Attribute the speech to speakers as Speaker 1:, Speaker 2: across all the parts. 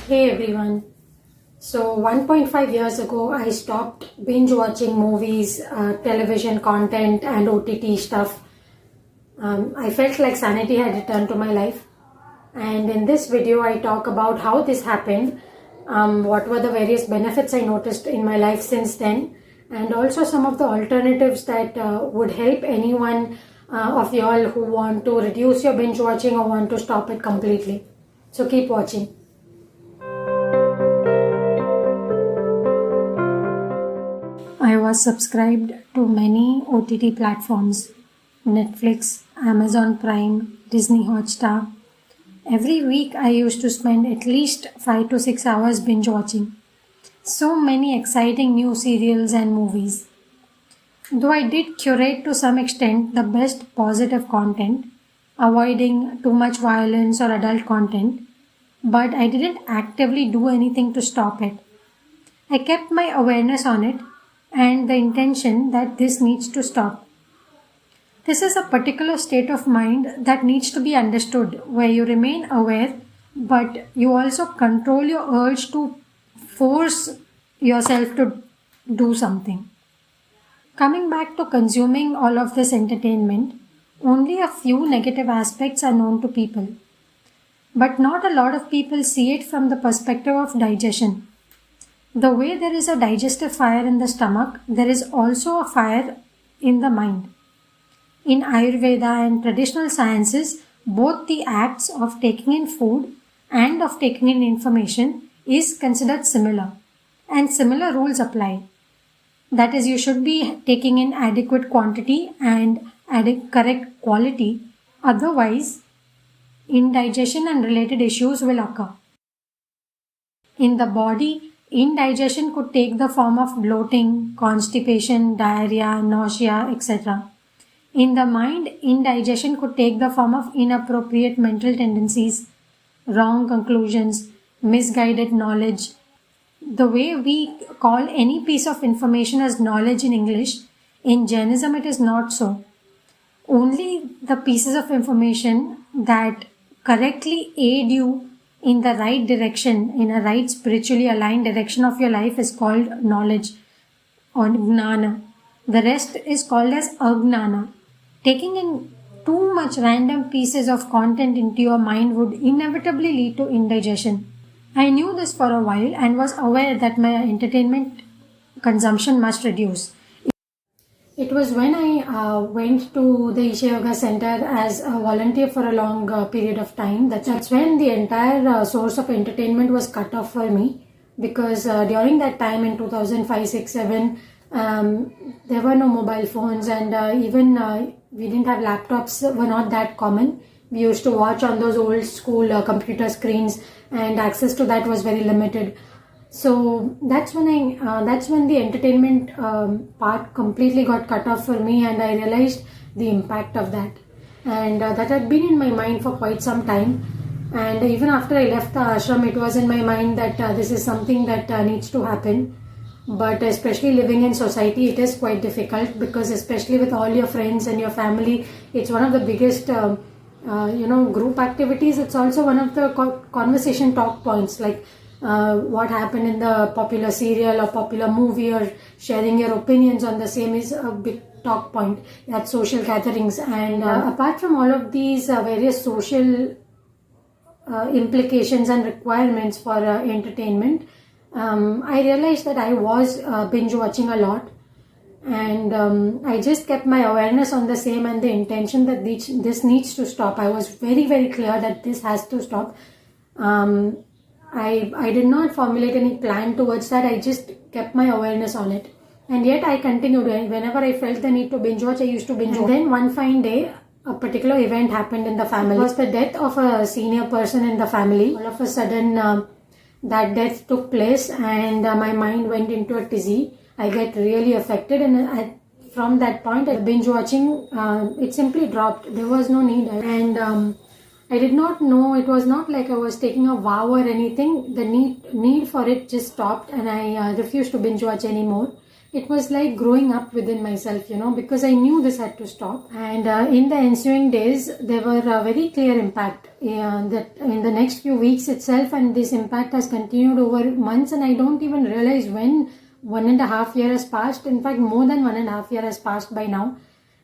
Speaker 1: Hey everyone. So 1.5 years ago, I stopped binge watching movies, television content, and OTT stuff. I felt like sanity had returned to my life. And in this video, I talk about how this happened, what were the various benefits I noticed in my life since then, and also some of the alternatives that would help anyone of y'all who want to reduce your binge watching or want to stop it completely. So keep watching. I was subscribed to many OTT platforms: Netflix, Amazon Prime, Disney Hotstar. Every week I used to spend at least 5 to 6 hours binge watching. So many exciting new serials and movies. Though I did curate to some extent the best positive content, avoiding too much violence or adult content, but I didn't actively do anything to stop it. I kept my awareness on it and the intention that this needs to stop. This is a particular state of mind that needs to be understood, where you remain aware, but you also control your urge to force yourself to do something. Coming back to consuming all of this entertainment, only a few negative aspects are known to people. But not a lot of people see it from the perspective of digestion. The way there is a digestive fire in the stomach, there is also a fire in the mind. In Ayurveda and traditional sciences, both the acts of taking in food and of taking in information is considered similar, and similar rules apply. That is, you should be taking in adequate quantity and correct quality, otherwise indigestion and related issues will occur. In the body, indigestion could take the form of bloating, constipation, diarrhea, nausea, etc. In the mind, indigestion could take the form of inappropriate mental tendencies, wrong conclusions, misguided knowledge. The way we call any piece of information as knowledge in English, in Jainism it is not so. Only the pieces of information that correctly aid you in the right direction, in a right spiritually aligned direction of your life is called knowledge or gnana. The rest is called as agnana. Taking in too much random pieces of content into your mind would inevitably lead to indigestion. I knew this for a while and was aware that my entertainment consumption must reduce. It was when I went to the Isha Yoga Center as a volunteer for a long period of time. That's when the entire source of entertainment was cut off for me, because during that time in 2005, 6, 7, there were no mobile phones, and even we didn't have laptops, were not that common. We used to watch on those old school computer screens, and access to that was very limited. So that's when the entertainment part completely got cut off for me, and I realized the impact of that. And that had been in my mind for quite some time. And even after I left the ashram, it was in my mind that this is something that needs to happen. But especially living in society, it is quite difficult, because especially with all your friends and your family, it's one of the biggest group activities. It's also one of the conversation talk points, like what happened in the popular serial or popular movie, or sharing your opinions on the same is a big talk point at social gatherings. And apart from all of these various social implications and requirements for entertainment, I realized that I was binge watching a lot, and I just kept my awareness on the same and the intention that this needs to stop. I was very, very clear that this has to stop. I did not formulate any plan towards that. I just kept my awareness on it, and yet I continued. Whenever I felt the need to binge watch, I used to binge watch. Then one fine day, a particular event happened in the family. It was the death of a senior person in the family. All of a sudden, that death took place, and my mind went into a tizzy. I get really affected, and from that point, binge watching, it simply dropped. There was no need, and I did not know. It was not like I was taking a vow or anything. The need for it just stopped, and I refused to binge watch anymore. it was like growing up within myself, because I knew this had to stop. And in the ensuing days, there were a very clear impact that in the next few weeks itself, and this impact has continued over months, and I don't even realize when 1.5 years has passed. In fact, more than 1.5 years has passed by now.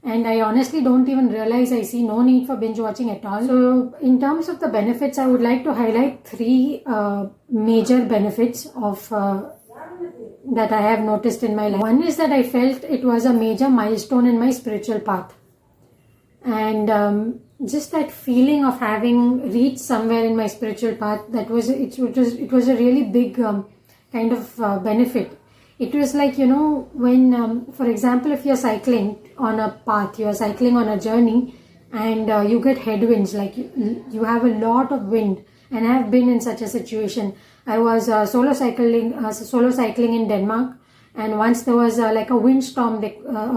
Speaker 1: And I honestly don't even realize I see no need for binge watching at all. So in terms of the benefits, I would like to highlight three major benefits of that I have noticed in my life. One is that I felt it was a major milestone in my spiritual path. And just that feeling of having reached somewhere in my spiritual path, it was a really big kind of benefit. It was like, when, for example, if you're cycling on a path, you're cycling on a journey, and you get headwinds, like you have a lot of wind. And I have been in such a situation. I was solo cycling in Denmark, and once there was like a windstorm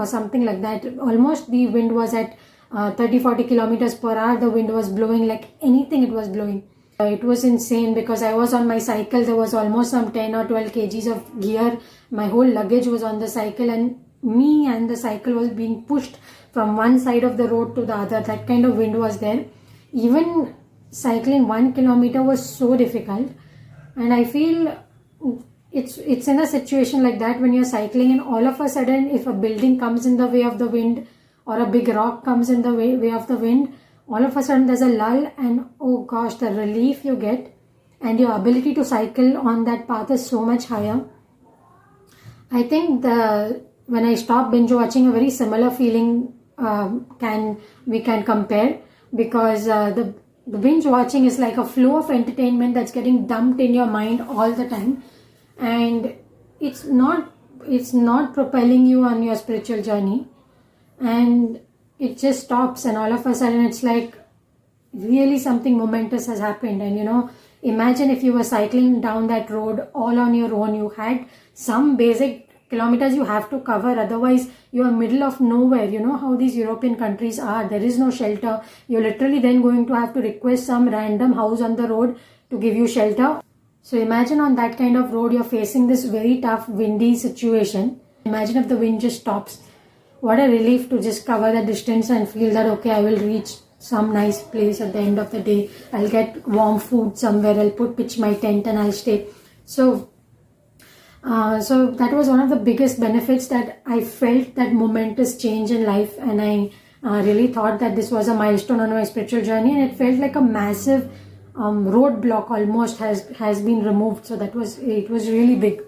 Speaker 1: or something like that. Almost the wind was at 30-40 kilometers per hour. The wind was blowing like anything. It was blowing. It was insane because I was on my cycle. There was almost some 10 or 12 kgs of gear. My whole luggage was on the cycle, and me and the cycle was being pushed from one side of the road to the other. That kind of wind was there. Even cycling 1 kilometer was so difficult. And I feel it's in a situation like that when you're cycling, and all of a sudden, if a building comes in the way of the wind, or a big rock comes in the way of the wind, all of a sudden there's a lull, and oh gosh, the relief you get and your ability to cycle on that path is so much higher. I think when I stopped binge watching, a very similar feeling we can compare, because the binge watching is like a flow of entertainment that's getting dumped in your mind all the time, and it's not propelling you on your spiritual journey, and it just stops, and all of a sudden it's like really something momentous has happened. And imagine if you were cycling down that road all on your own. You had some basic kilometers you have to cover, otherwise you are middle of nowhere. You know how these European countries are. There is no shelter. You're literally then going to have to request some random house on the road to give you shelter. So imagine on that kind of road, you're facing this very tough windy situation. Imagine if the wind just stops. What a relief to just cover the distance and feel that, okay, I will reach some nice place at the end of the day. I'll get warm food somewhere. I'll pitch my tent and I'll stay. So that was one of the biggest benefits, that I felt that momentous change in life, and I really thought that this was a milestone on my spiritual journey, and it felt like a massive roadblock almost has been removed. So it was really big.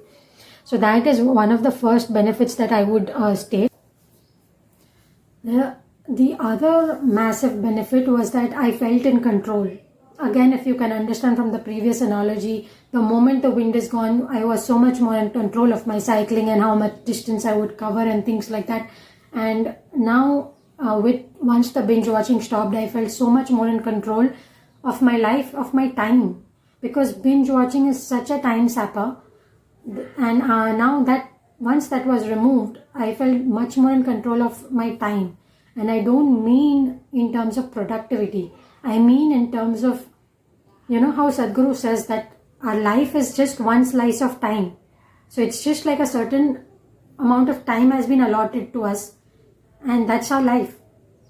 Speaker 1: So that is one of the first benefits that I would state. The other massive benefit was that I felt in control. Again, if you can understand from the previous analogy, the moment the wind is gone, I was so much more in control of my cycling and how much distance I would cover and things like that. And now, once the binge watching stopped, I felt so much more in control of my life, of my time, because binge watching is such a time sapper. And now that once that was removed, I felt much more in control of my time. And I don't mean in terms of productivity. I mean in terms of, how Sadhguru says that our life is just one slice of time. So it's just like a certain amount of time has been allotted to us, and that's our life.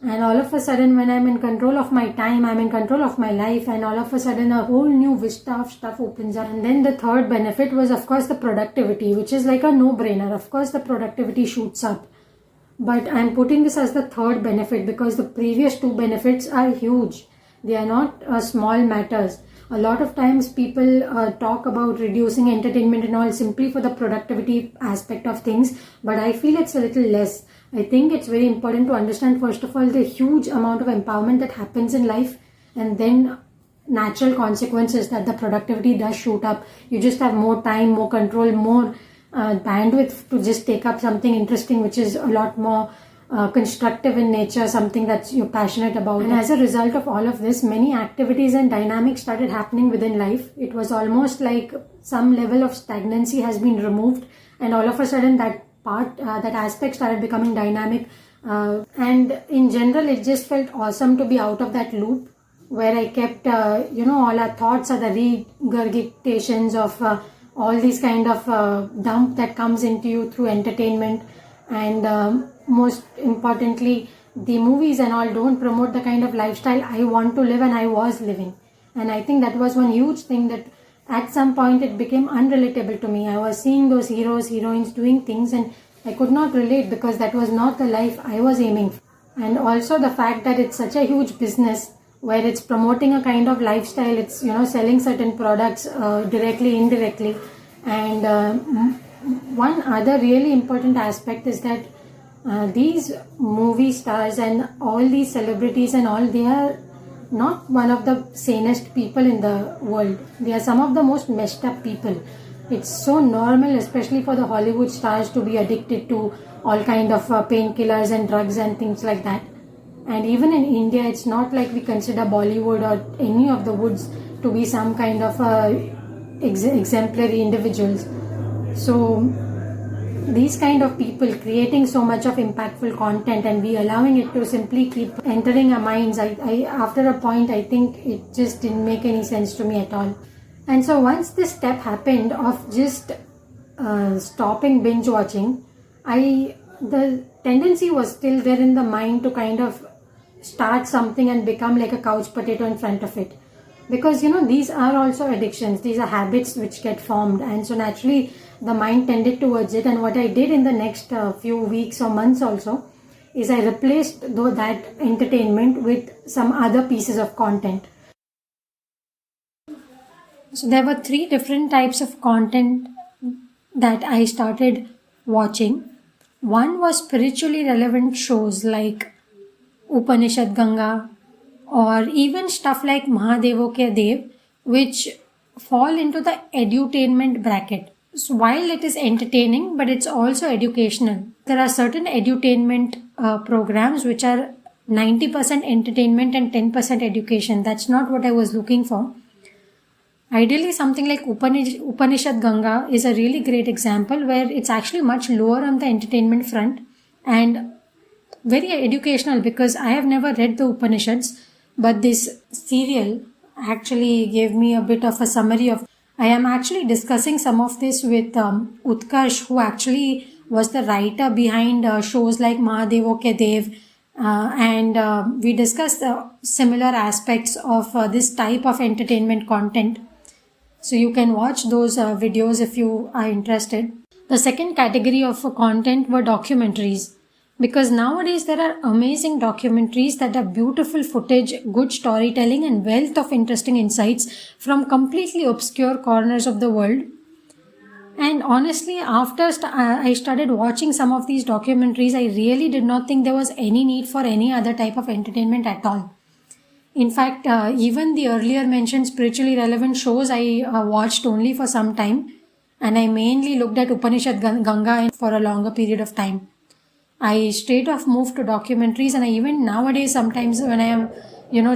Speaker 1: And all of a sudden, when I'm in control of my time, I'm in control of my life, and all of a sudden a whole new vista of stuff opens up. And then the third benefit was, of course, the productivity, which is like a no-brainer. Of course, the productivity shoots up. But I'm putting this as the third benefit because the previous two benefits are huge. They are not small matters. A lot of times people talk about reducing entertainment and all simply for the productivity aspect of things, but I feel it's a little less. I think it's very important to understand, first of all, the huge amount of empowerment that happens in life, and then natural consequences that the productivity does shoot up. You just have more time, more control, more bandwidth to just take up something interesting, which is a lot more constructive in nature, something that you're passionate about. And as a result of all of this, many activities and dynamics started happening within life. It was almost like some level of stagnancy has been removed, and all of a sudden that aspect started becoming dynamic. And in general, it just felt awesome to be out of that loop where I kept, all our thoughts are the regurgitations of all these kind of dump that comes into you through entertainment, and most importantly, the movies and all don't promote the kind of lifestyle I want to live and I was living. And I think that was one huge thing that at some point it became unrelatable to me. I was seeing those heroes, heroines doing things, and I could not relate because that was not the life I was aiming for. And also the fact that it's such a huge business where it's promoting a kind of lifestyle, it's selling certain products directly, indirectly. And one other really important aspect is that these movie stars and all these celebrities and all, they are not one of the sanest people in the world. They are some of the most messed up people. It's so normal, especially for the Hollywood stars, to be addicted to all kind of painkillers and drugs and things like that. And even in India, it's not like we consider Bollywood or any of the woods to be some kind of exemplary individuals. So these kind of people creating so much of impactful content and we allowing it to simply keep entering our minds, I after a point, I think it just didn't make any sense to me at all. And so once this step happened of just stopping binge watching, the tendency was still there in the mind to kind of start something and become like a couch potato in front of it. Because these are also addictions, these are habits which get formed, and so naturally the mind tended towards it. And what I did in the next few weeks or months also is I replaced that entertainment with some other pieces of content. So there were 3 different types of content that I started watching. One was spiritually relevant shows like Upanishad Ganga, or even stuff like Mahadevo Ke Dev, which fall into the edutainment bracket. So while it is entertaining, but it's also educational. There are certain edutainment programs which are 90% entertainment and 10% education. That's not what I was looking for. Ideally, something like Upanishad Ganga is a really great example where it's actually much lower on the entertainment front and very educational, because I have never read the Upanishads, but this serial actually gave me a bit of a summary of. I am actually discussing some of this with Utkarsh, who actually was the writer behind shows like Mahadevo Ke Dev, and we discussed similar aspects of this type of entertainment content. So you can watch those videos if you are interested. The second category of content were documentaries. Because nowadays there are amazing documentaries that have beautiful footage, good storytelling and wealth of interesting insights from completely obscure corners of the world. And honestly, after I started watching some of these documentaries, I really did not think there was any need for any other type of entertainment at all. In fact, even the earlier mentioned spiritually relevant shows I watched only for some time, and I mainly looked at Upanishad Ganga for a longer period of time. I straight off moved to documentaries, and I even nowadays sometimes when I am,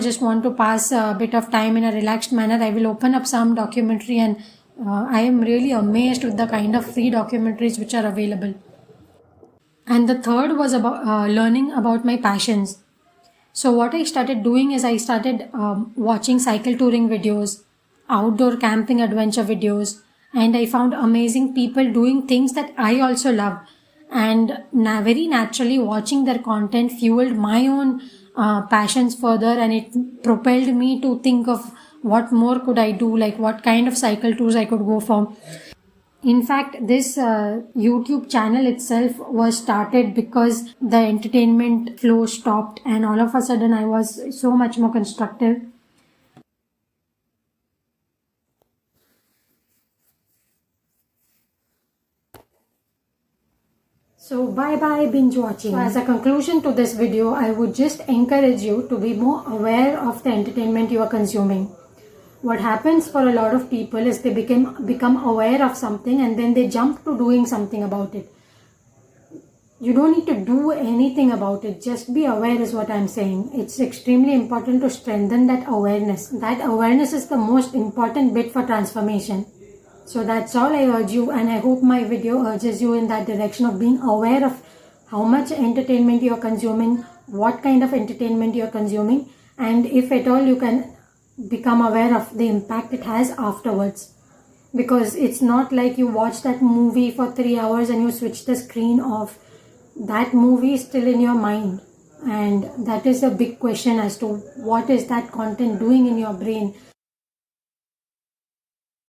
Speaker 1: just want to pass a bit of time in a relaxed manner, I will open up some documentary, and I am really amazed with the kind of free documentaries which are available. And the third was about learning about my passions. So what I started doing is I started watching cycle touring videos, outdoor camping adventure videos, and I found amazing people doing things that I also love. And very naturally watching their content fueled my own passions further, and it propelled me to think of what more could I do, like what kind of cycle tours I could go for. In fact, this YouTube channel itself was started because the entertainment flow stopped, and all of a sudden I was so much more constructive. So bye bye binge watching. So as a conclusion to this video, I would just encourage you to be more aware of the entertainment you are consuming. What happens for a lot of people is they become aware of something and then they jump to doing something about it. You don't need to do anything about it. Just be aware is what I'm saying. It's extremely important to strengthen that awareness. That awareness is the most important bit for transformation. So that's all I urge you, and I hope my video urges you in that direction of being aware of how much entertainment you're consuming, what kind of entertainment you're consuming, and if at all you can become aware of the impact it has afterwards. because it's not like you watch that movie for 3 hours and you switch the screen off. That movie is still in your mind, and that is a big question as to what is that content doing in your brain